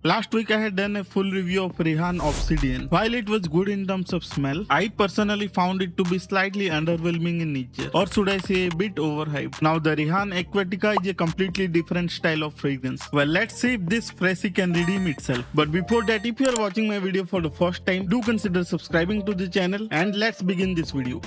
Last week I had done a full review of Rayhaan Obsidian. While it was good in terms of smell, I personally found it to be slightly underwhelming in nature, or should I say a bit overhyped. Now the Rayhaan Aquatica is a completely different style of fragrance. Well, let's see if this freshie can redeem itself. But before that, if you are watching my video for the first time, do consider subscribing to the channel and let's begin this video.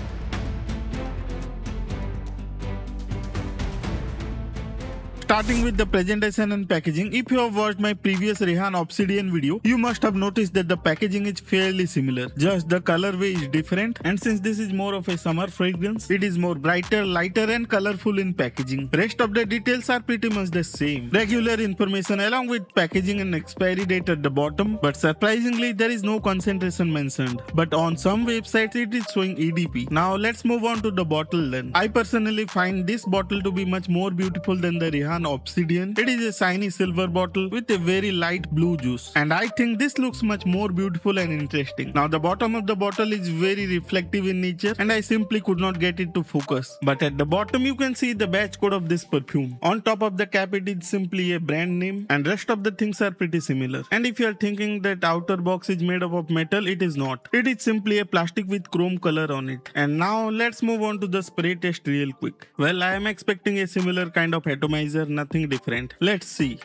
Starting with the presentation and packaging, if you have watched my previous Rayhaan Obsidian video, you must have noticed that the packaging is fairly similar, just the colorway is different, and since this is more of a summer fragrance, it is more brighter, lighter and colorful in packaging. Rest of the details are pretty much the same. Regular information along with packaging and expiry date at the bottom, but surprisingly there is no concentration mentioned. But on some websites it is showing EDP. Now let's move on to the bottle then. I personally find this bottle to be much more beautiful than the Rayhaan Obsidian. It is a shiny silver bottle with a very light blue juice, and I think this looks much more beautiful and interesting. Now the bottom of the bottle is very reflective in nature and I simply could not get it to focus. But at the bottom you can see the batch code of this perfume. On top of the cap it is simply a brand name and rest of the things are pretty similar. And if you are thinking that outer box is made up of metal, it is not. It is simply a plastic with chrome color on it. And now let's move on to the spray test real quick. Well, I am expecting a similar kind of atomizer, nothing different. Let's see.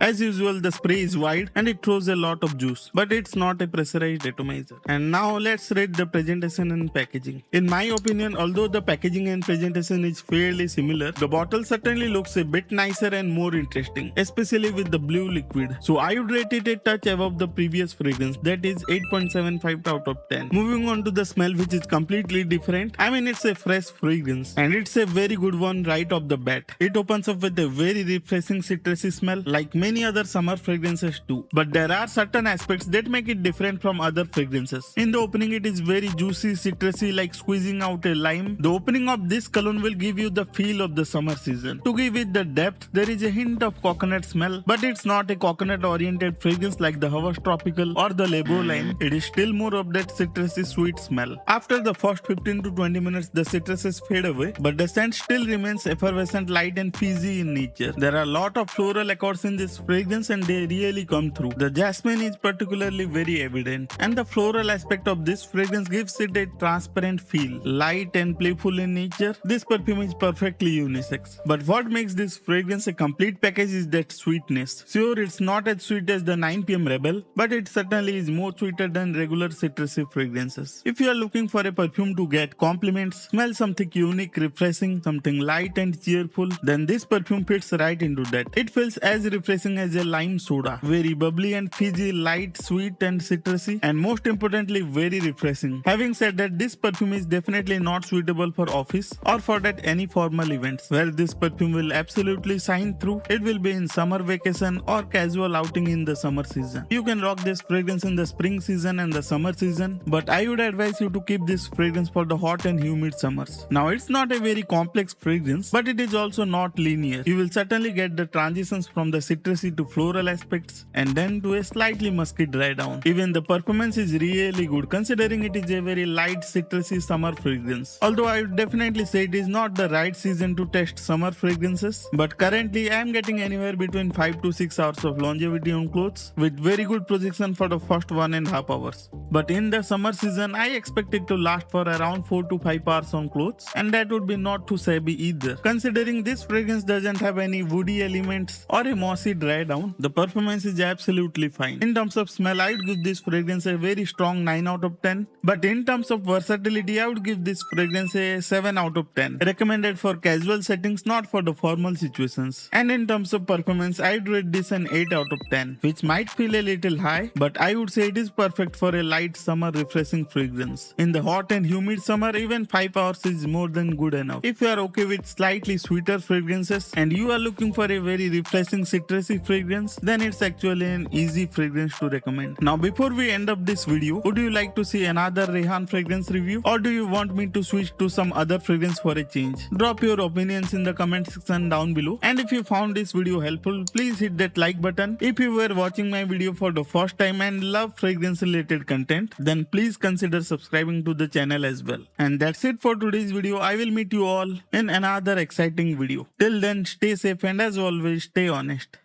As usual, the spray is wide and it throws a lot of juice, but it's not a pressurized atomizer. And now let's rate the presentation and packaging. In my opinion, although the packaging and presentation is fairly similar, the bottle certainly looks a bit nicer and more interesting, especially with the blue liquid. So I would rate it a touch above the previous fragrance, that is 8.75 out of 10. Moving on to the smell, which is completely different. I mean, it's a fresh fragrance and it's a very good one right off the bat. It opens up with a very refreshing citrusy smell like many other summer fragrances too, but there are certain aspects that make it different from other fragrances. In the opening it is very juicy, citrusy, like squeezing out a lime. The opening of this cologne will give you the feel of the summer season. To give it the depth, there is a hint of coconut smell, but it's not a coconut oriented fragrance like the Havas Tropical or the Lebo line. It is still more of that citrusy sweet smell. After the first 15 to 20 minutes the citruses fade away, but the scent still remains effervescent, light and fizzy in nature. There are a lot of floral accords in this fragrance and they really come through. The jasmine is particularly very evident, and the floral aspect of this fragrance gives it a transparent feel, light and playful in nature. This perfume is perfectly unisex. But what makes this fragrance a complete package is that sweetness. Sure, it's not as sweet as the 9 PM Rebel, but it certainly is more sweeter than regular citrusy fragrances. If you are looking for a perfume to get compliments, smell something unique, refreshing, something light and cheerful, then this perfume fits right into that. It feels as refreshing as a lime soda, very bubbly and fizzy, light, sweet and citrusy, and most importantly very refreshing. Having said that, this perfume is definitely not suitable for office or for that any formal events. Where this perfume will absolutely shine through, it will be in summer vacation or casual outing in the summer season. You can rock this fragrance in the spring season and the summer season, but I would advise you to keep this fragrance for the hot and humid summers. Now it's not a very complex fragrance, but it is also not linear. You will certainly get the transitions from the citrusy to floral aspects and then to a slightly musky dry down. Even the performance is really good considering it is a very light citrusy summer fragrance. Although I would definitely say it is not the right season to test summer fragrances, but currently I am getting anywhere between 5 to 6 hours of longevity on clothes with very good projection for the first 1.5 hours. But in the summer season I expect it to last for around 4 to 5 hours on clothes, and that would be not too shabby either. Considering this fragrance doesn't have any woody elements or a mossy dry down, the performance is absolutely fine. In terms of smell, I would give this fragrance a very strong 9 out of 10. But in terms of versatility, I would give this fragrance a 7 out of 10. Recommended for casual settings, not for the formal situations. And in terms of performance, I would rate this an 8 out of 10, which might feel a little high, but I would say it is perfect for a light summer refreshing fragrance. In the hot and humid summer, even 5 hours is more than good enough. If you are okay with slightly sweeter fragrances and you are looking for a very refreshing citrusy fragrance, then it's actually an easy fragrance to recommend. Now before we end up this video, would you like to see another Rayhaan fragrance review, or do you want me to switch to some other fragrance for a change? Drop your opinions in the comment section down below, and if you found this video helpful, please hit that like button. If you were watching my video for the first time and love fragrance related content, then please consider subscribing to the channel as well. And that's it for today's video. I will meet you all in another exciting video. Till then, stay safe and as always, stay honest.